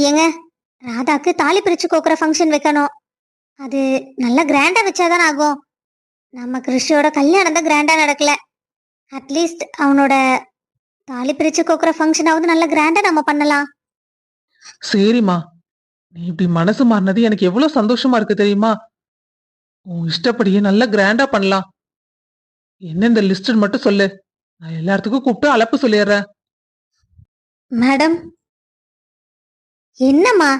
ஏங்க, ராதாக்கு தாலி பிரிச்சு கோக்குற ஃபங்க்ஷன் வைக்கணும். அது நல்லா கிராண்டா வச்சாதான் ஆகும். நம்ம கிருஷியோட கல்யாணம் தான் கிராண்டா நடக்கல. அட்லீஸ்ட் அவனோட தாலி பிரிச்சு கோக்குற ஃபங்க்ஷனாவது நல்லா கிராண்டா நம்ம பண்ணலாம். சரிம்மா, நீ இப்படி மனசு மாறினது எனக்கு எவ்வளவு சந்தோஷமா இருக்கு தெரியுமா? உன் இஷ்டப்படியே நல்லா கிராண்டா பண்ணலாம். என்ன இந்த லிஸ்ட் மட்டும் சொல்லு, நான் எல்லாத்துக்கும் கூப்பிட்டு அழைப்பு சொல்லிடுறேன். மேடம், என்னம்மா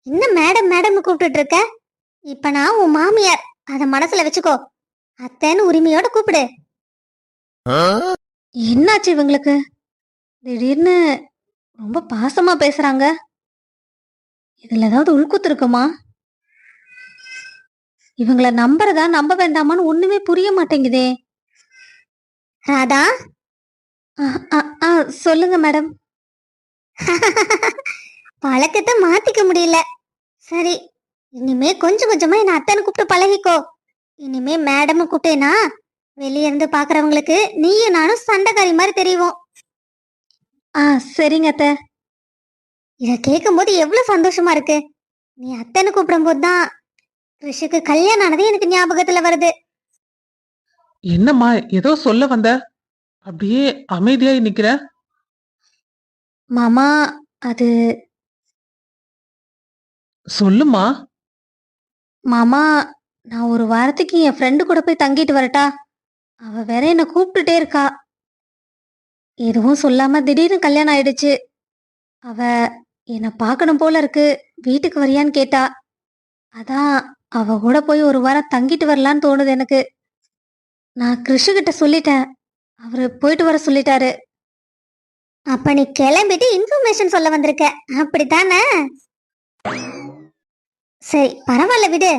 என்ன மேடம் மேடம்னு கூப்பிட்டுட்டு இருக்க? இப்ப நான் உன் மாமியார், அத மனசுல வச்சுக்கோ. அத்தைன்னு உரிமையோட கூப்பிடு. என்னாச்சு இவங்களுக்கு? திடீர்னு ரொம்ப பாசமா பேசுறாங்க. இதுல ஏதாவது உள்குத்து இருக்குமா? இவங்கள நம்புறதா நம்ப வேண்டாமான்னு ஒண்ணுமே புரிய மாட்டேங்குதே. ராதா, சொல்லுங்க மேடம். பழக்கத்தை மாத்திக்க முடியல. சரி, இனிமே கொஞ்சம் கொஞ்சமா என்ன அத்தனை கூப்பிட்டு பழகிக்கோ. இனிமே மேடம் கூப்பிட்டேனா வெளிய இருந்து பாக்குறவங்களுக்கு நீயும் நானும் சண்டைக்காரி மாதிரி தெரியும். சரிங்க அத்தை. இத கேட்கும் போது எவ்வளவு சந்தோஷமா இருக்கு. நீ அத்தைன்னு கூப்பிடும் போதுதான் ரிஷிக்கு கல்யாணம் ஆனது எனக்கு ஞாபகத்துல வருது. என்னம்மா ஏதோ சொல்ல வந்த, அப்படியே அமைதியாய் நிக்கிற? மாமா, அது சொல்லுமா. மாமா, நான் ஒரு வாரத்துக்கு என் ஃப்ரெண்டு கூட போய் தங்கிட்டு வரட்டா? அவ வேற என்ன கூப்பிட்டுட்டே இருக்கா. எதுவும் சொல்லாம திடீர்னு கல்யாணம் ஆயிடுச்சு. அவ என்னை பார்க்கணும் போல இருக்கு, வீட்டுக்கு வரியான்னு கேட்டா. அதான் அவ கூட போய் ஒரு வாரம் தங்கிட்டு வரலான்னு தோணுது எனக்கு. நான் கிருஷி கிட்ட சொல்லிட்டேன், அவரு போயிட்டு வர சொல்லிட்டாரு. அப்ப நீ கிளம்பிட்டு இன்ஃபர்மேஷன் சொல்ல வந்திருக்க, அப்படித்தானே? சரி, பரவாயில்ல விடு.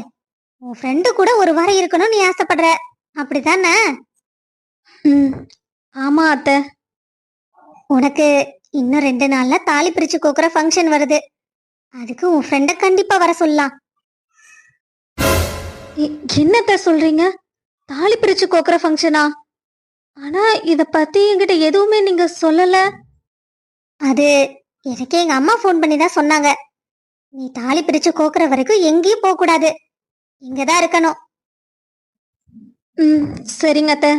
உன் ஃப்ரெண்டு கூட ஒரு வாரம் இருக்கணும் நீ ஆசைப்படுற, அப்படித்தானே? ஆமா அத்தை. உனக்கு இன்னும் 2 நாள்ல தாலி பிரிச்சு கோக்குற ஃபங்க்ஷன் வருது. அதுக்கு உன் ஃப்ரெண்ட கண்டிப்பா வர சொல்லலாம். என்னத்த சொல்றீங்க? தாலி பிரிச்சு கோக்குற ஃபங்க்ஷனா? ஆனா இத பத்தி என்கிட்ட எதுவுமே நீங்க சொல்லல. அது எனக்கு எங்க அம்மா ஃபோன் பண்ணி தான் சொன்னாங்க. நீ தாலி பிரிச்சு கோக்குற வரைக்கும் எங்கேயும் போக கூடாது, இங்கதான் இருக்கணும். சரிங்க அத்தை.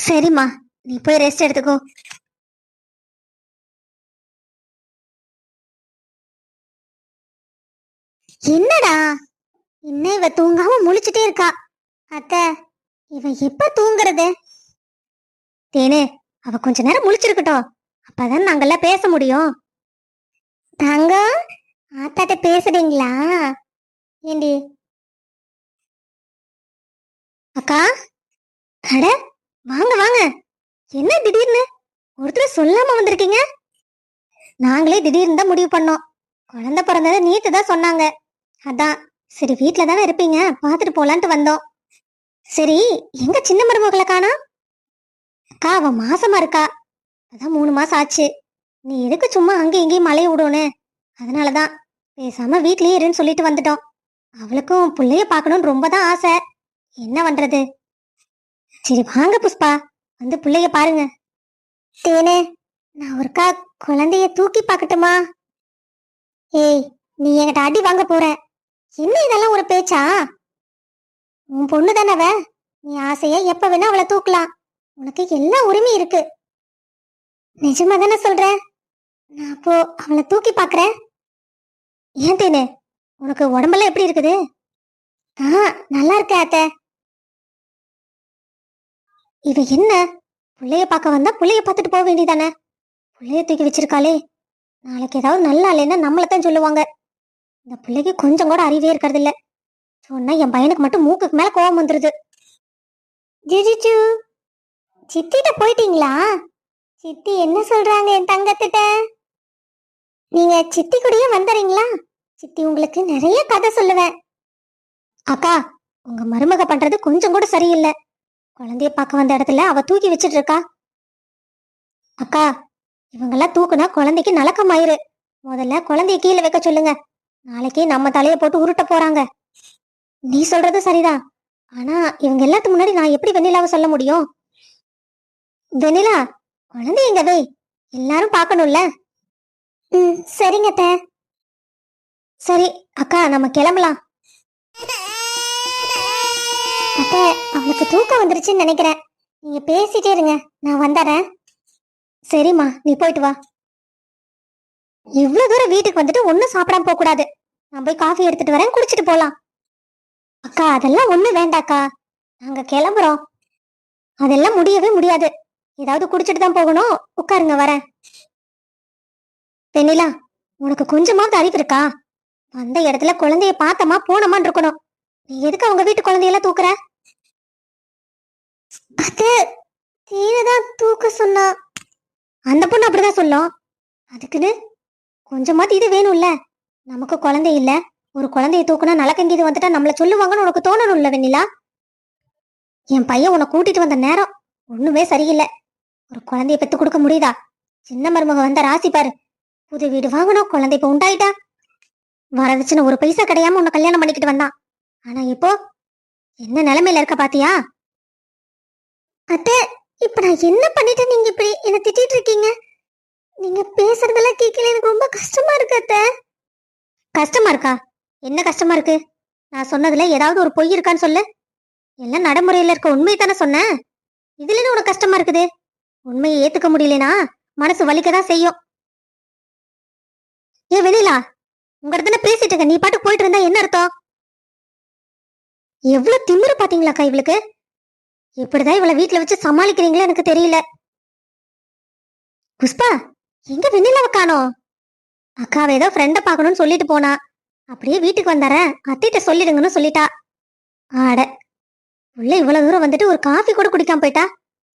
சரிம்மா, நீ போய் ரெஸ்ட் எடுத்துக்கோ. என்னடா இன்னும் இவ தூங்காம முழிச்சிட்டே இருக்கா? அத்தை, இவ எப்ப தூங்குறது? தேனு, அவ கொஞ்ச நேரம் முழிச்சிருக்கட்டும், அப்பதான் நாங்கெல்லாம் பேச முடியும். தங்கம், ஆத்தாட்ட பேசுறீங்களா? ஏண்டி அக்கா? அட, வாங்க வாங்க. என்ன திடீர்னு ஒருத்தர் சொல்லாம வந்திருக்கீங்க? நாங்களே திடீர்னு தான் முடிவு பண்ணோம். குழந்தை பிறந்ததை நேத்து தான் சொன்னாங்க. அதான் சரி, வீட்டுல தானே இருப்பீங்க, பாத்துட்டு போலான்ட்டு வந்தோம். சரி, எங்க சின்ன மருமகளை காணோம்? அக்கா, அவ மாசமா இருக்கா. அதான் 3 மாசம் ஆச்சு. நீ எதுக்கு சும்மா அங்க இங்கேயும் மலைய விடுன்னு, அதனாலதான் பேசாம வீட்லயே இருன்னு சொல்லிட்டு வந்துட்டோம். அவளுக்கும் புள்ளைய பார்க்கணும்னு ரொம்ப தான் ஆசை. என்ன பண்றது? சரி வாங்க புஷ்பா, வந்து புள்ளைய பாருங்க. தேனே, நான் ஒருக்கா குழந்தைய தூக்கி பார்க்கட்டுமா? ஏய், நீ என்கிட்ட அடி வாங்க போற. என்ன இதெல்லாம் ஒரு பேச்சா? உன் பொண்ணு தானவ, நீ ஆசையா எப்ப வேணா அவளை தூக்கலாம். உனக்கு எல்லா உரிமையும் இருக்கு. நிஜமா தானே சொல்ற? நான் அப்போ அவளை தூக்கி பாக்குறேன். ஏன் தேனு, உனக்கு உடம்பெல்லாம் எப்படி இருக்குது? நல்லா இருக்க அத்தை. இவ என்ன, புள்ளைய பார்க்க வந்தா புள்ளைய பார்த்துட்டு போக வேண்டியதானே? புள்ளைய தூக்கி வச்சிருக்காளே, நாளைக்கு ஏதாவது நல்லா இல்லைன்னா நம்மளத்தான் சொல்லுவாங்க. இந்த பிள்ளைக்கு கொஞ்சம் கூட அறிவே இருக்கிறது இல்ல. சொன்னா என் பையனுக்கு மட்டும் மூக்குக்கு மேல கோவம் வந்துருது. ஜிஜிச்சு, சித்திட்ட போயிட்டீங்களா? சித்தி என்ன சொல்றாங்க என் தங்கத்திட்ட? நீங்க சித்தி கூடயே வந்துறீங்களா? சித்தி உங்களுக்கு நிறைய கதை சொல்லுவேன். அக்கா, உங்க மருமக பண்றது கொஞ்சம் கூட சரியில்லை. குழந்தைய பார்க்க வந்த இடத்துல அவ தூக்கி வச்சிட்டு இருக்கா. அக்கா, இவங்கெல்லாம் தூக்குனா குழந்தைக்கு நலக்கமாயிரு. முதல்ல குழந்தைய கீழே வைக்க சொல்லுங்க. நாளைக்கு நம்ம தலைய போட்டு உருட்ட போறாங்க. நீ சொல்றது சரிதான். ஆனா இவங்க எல்லாத்துக்கு முன்னாடி நான் எப்படி வெண்ணிலாவை சொல்ல முடியும்? வெண்ணிலா, குழந்தை எங்க வை, எல்லாரும் பார்க்கணும்ல. சரிங்க அத்தை. சரி அக்கா, நம்ம கிளம்பலாம். அத்தை, அவளுக்கு தூக்கம் வந்துருச்சுன்னு நினைக்கிறேன். நீங்க பேசிட்டே இருங்க, நான் வந்துடுறேன். சரிம்மா, நீ போயிட்டு வா. இவ்வளவு தூரம் வீட்டுக்கு வந்துட்டு ஒன்னும் சாப்பிடாம போக கூடாது. நான் போய் காஃபி எடுத்துட்டு வரேன், குடிச்சிட்டு போலாம். அக்கா, அதெல்லாம் ஒண்ணு வேண்டாக்கா, நாங்க கிளம்புறோம். அதெல்லாம் முடியவே முடியாது. ஏதாவது குடிச்சிட்டு தான் போகணும். உட்காருங்க, வரேன். வெண்ணிலா, உனக்கு கொஞ்சமாவது அறிவு இருக்கா? அந்த இடத்துல குழந்தைய பார்த்தமா போனமான்னு இருக்கணும். நீ எதுக்கு அவங்க வீட்டு குழந்தையெல்லாம் தூக்குற? அது தீனதான் தூக்க சொன்னா. அந்த பொண்ணு அப்படிதான் சொல்லும். அதுக்குன்னு கொஞ்சமாவது இது வேணும்ல. நமக்கு குழந்தை இல்ல, ஒரு குழந்தைய தூக்குனா நலக்கங்கி இது வந்துட்டா நம்மள சொல்லுவாங்கன்னு உனக்கு தோணணும்ல வெண்ணிலா. என் பையன் உன்னை கூட்டிட்டு வந்த நேரம் ஒண்ணுமே சரியில்லை. ஒரு குழந்தைய பெத்து கொடுக்க முடியுதா? சின்ன மருமக வந்த ராசி பாரு. புது வீடு வாங்கணும், குழந்தை இப்ப உண்டாயிட்டா. வரதட்சணை ஒரு பைசா கிடையாம உன்னை கல்யாணம் பண்ணிக்கிட்டு வந்தான். ஆனா இப்போ என்ன நிலைமையில இருக்க பாத்தியா? அத்தை, இப்ப நான் என்ன பண்ணிட்டு நீங்க இப்படி என்ன திட்டிட்டு இருக்கீங்க? நீங்க பேசுறதெல்லாம் கேட்கல, எனக்கு ரொம்ப கஷ்டமா இருக்கு அத்தை. கஷ்டமா இருக்கா? என்ன கஷ்டமா இருக்கு? நான் சொன்னதுல ஏதாவது ஒரு பொய் இருக்கான்னு சொல்லு. எல்லாம் நடைமுறையில இருக்க உண்மையை தானே சொன்னேன். இதுல என்ன உனக்கு கஷ்டமா இருக்குது? உண்மையை ஏத்துக்க முடியலனா மனசு வலிக்கதான் செய்யும். ஏ வெளியிலா, உங்க இடத்துல பேசிட்டு இருக்க, நீ பாட்டுக்கு போயிட்டு இருந்தா என்ன அர்த்தம்? எவ்வளவு திமிரு பாத்தீங்களாக்கா இவளுக்கு? எப்படிதான் இவளை வீட்டுல வச்சு சமாளிக்கிறீங்களோ எனக்கு தெரியல. புஷ்பா, எங்க வெண்ணிலாவை காணோம்? அக்காவை ஏதோ ஃப்ரெண்ட பாக்கணும்னு சொல்லிட்டு போனா. அப்படியே வீட்டுக்கு வந்தாரேன், அத்திட்ட சொல்லிடுங்கன்னு சொல்லிட்டா. ஆட, உள்ள இவ்வளவு தூரம் வந்துட்டு ஒரு காஃபி கூட குடிக்காம போயிட்டா.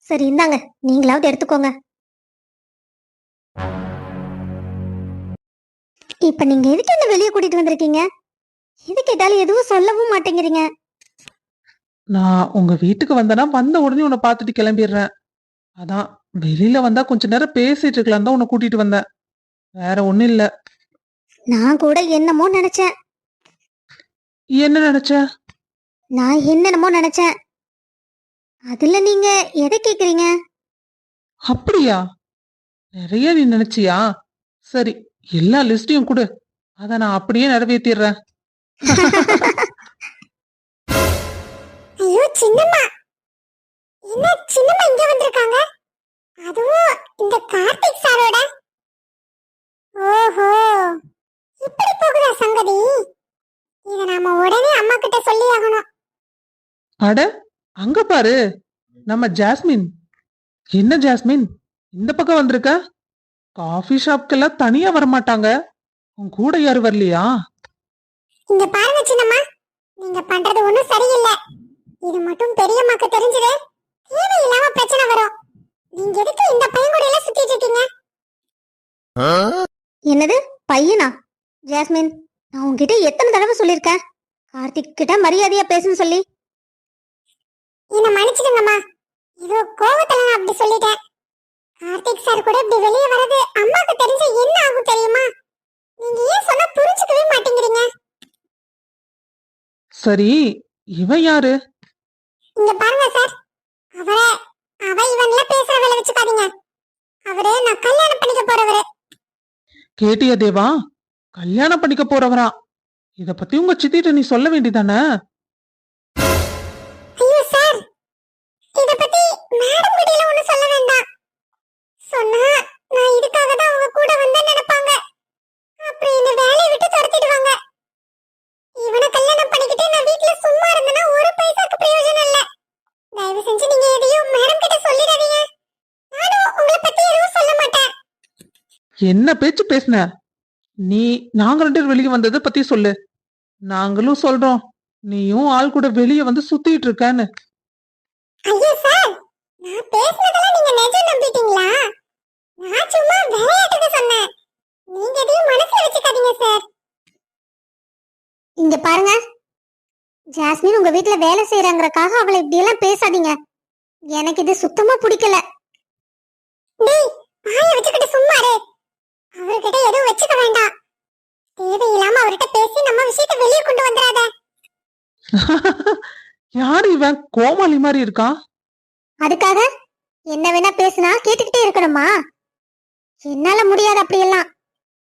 சரி இந்தாங்க, நீங்களாவது எடுத்துக்கோங்க. இப்ப நீங்க எதுக்கு என்ன வெளியே கூட்டிட்டு வந்திருக்கீங்க? எது கேட்டாலும் எதுவும் சொல்லவும் மாட்டேங்கிறீங்க. நான் உங்க வீட்டுக்கு வந்தனா வந்த உடனே உன்னை பார்த்துட்டு கிளம்பிடுறேன். அதான் வெளியில வந்தா கொஞ்ச நேரம் பேசிட்டு இருக்கலாம் தான் உன்னை கூட்டிட்டு வந்தேன். வேற ஒண்ணும் இல்ல. நான் கூட என்னமோ நினைச்சேன். என்ன நினைச்ச? நான் என்னென்னமோ நினைச்சேன். அதுல நீங்க எதை கேக்குறீங்க? அப்படியா? நிறைய நீ நினைச்சியா? சரி, எல்லா லிஸ்டையும் கொடு, அத நான் அப்படியே நிறைவேற்றிடுறேன். ஐயோ சின்னம்மா, என்ன சின்னம்மா இங்க வந்திருக்காங்க? அதுவும் இந்த கார்த்திக் சாரோட. ஓஹோ, இப்படி போகுதா சங்கதி? இத நாம உடனே அம்மா கிட்ட சொல்லி ஆகணும். அட, அங்க பாரு, நம்ம ஜாஸ்மின். என்ன ஜாஸ்மின், இந்த பக்கம் வந்திருக்க? காஃபி ஷாப்க்கெல்லாம் தனியா வரமாட்டாங்க, உன் கூட யாரும் வரலையா? இங்க பாருங்க சின்னம்மா, நீங்க பண்றது ஒண்ணும் சரியில்லை. இது மட்டும் பெரியம்மாக்கு தெரிஞ்சது தேவையில்லாம பிரச்சனை வரும். நீங்க எதுக்கு இந்த பையன் கூட எல்லாம் சுத்திட்டு இருக்கீங்க? என்னது பையனா? ஜாஸ்மின், நான் உன்கிட்ட எத்தனை தடவை சொல்லிருக்கேன் கார்த்திக் கிட்ட மரியாதையா பேசுன்னு சொல்லி? என்ன மன்னிச்சிடுங்கம்மா, ஏதோ கோவத்துல நான் அப்படி சொல்லிட்டேன். கார்த்திக் சார் கூட இப்படி வெளியே வரது அம்மாக்கு தெரிஞ்ச என்ன ஆகும் தெரியுமா? நீங்க ஏன் சொன்னா புரிஞ்சுக்கவே மாட்டேங்கிறீங்க. சரி, இவன் யாரு? இங்க பாருங்க சார், அவ இவன்ல பேசுற வேலை வச்சுக்காதீங்க. அவரு நான் கல்யாணம் பண்ணிக்க போறவரு. கேட்டியா தேவா? கல்யாணம் பண்ணிக்க போறவரா? இத பத்தி உங்க சித்திட்ட நீ சொல்ல வேண்டியதானே? ஐயோ சார், இத பத்தி மேடம் கிட்ட எல்லாம் ஒண்ணும் சொல்ல வேண்டாம். சொன்னா நான் இதுக்காக தான் உங்க கூட வந்தேன்னு நினைப்பாங்க. அப்புறம் இந்த வேலையை விட்டு துரத்திடுவாங்க. இவனை கல்யாணம் பண்ணிக்கிட்டு நான் வீட்ல சும்மா இருந்தேன்னா ஒரு பைசாக்கு பிரயோஜனம் இல்ல. தயவு செஞ்சு நீங்க எதையும் மேடம் கிட்ட சொல்லிடாதீங்க. நானும் உங்களை பத்தி எதுவும் சொல்ல மாட்டேன். என்ன பேச்சு பேசுன நீ? நாங்க ரெண்டு பேரும் வெளியே வந்ததை பத்தி சொல்லு. நாங்களும் சொல்றோம், நீயும் ஆள் கூட வெளியே வந்து சுத்திட்டு இருக்கன்னு. ஐயோ சார், நான் பேசுனதெல்லாம் நீங்க நிஜம் நம்பிட்டீங்களா? நான் சும்மா விளையாட்டுக்கு சொன்னேன். நீங்க எதையும் மனசுல வச்சுக்காதீங்க சார். இங்க பாருங்க ஜாஸ்மின், உங்க வீட்ல வேலை செய்யறாங்கறக்காக அவளை இப்படி எல்லாம் பேசாதீங்க. எனக்கு இது சுத்தமா பிடிக்கல. டேய், வாயை வச்சுக்கிட்டு சும்மா இரு. அவர்கிட்ட எதுவும் வச்சுக்க வேண்டாம். தேவையில்லாம அவர்கிட்ட பேசி நம்ம விஷயத்தை வெளியே கொண்டு வந்துடாத. யாரு இவன்? கோமாளி மாதிரி இருக்கான். அதுக்காக என்ன வேணா பேசினா கேட்டுக்கிட்டே இருக்கணுமா? என்னால முடியாது அப்படியெல்லாம்.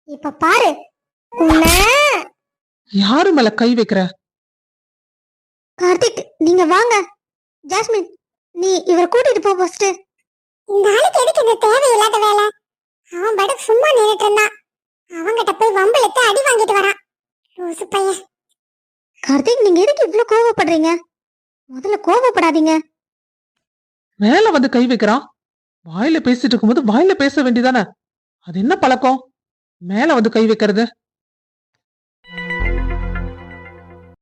இப்ப பாரு உன்ன. யாரு மேல கை வைக்கிற? கார்த்திக் நீங்க வாங்க. ஜாஸ்மின் நீ இவரை கூட்டிட்டு போ ஃபர்ஸ்ட். இந்த ஆளுக்கு எதுக்கு இந்த தேவையில்லாத வேலை? அவன் படுக்கு சும்மா நின்னுட்டு இருந்தான். அவங்கிட்ட போய் வம்பிழுத்து அடி வாங்கிட்டு வரான். லூசு பையன். கார்த்திக் நீங்க எதுக்கு இவ்ளோ கோவப்படுறீங்க? முதல்ல கோவப்படாதீங்க. மேல வந்து கை வைக்கிறான். வாயில பேசிட்டு இருக்கும்போது வாயில பேச வேண்டியதானே? அது என்ன பழக்கம்? மேல வந்து கை வைக்கிறது?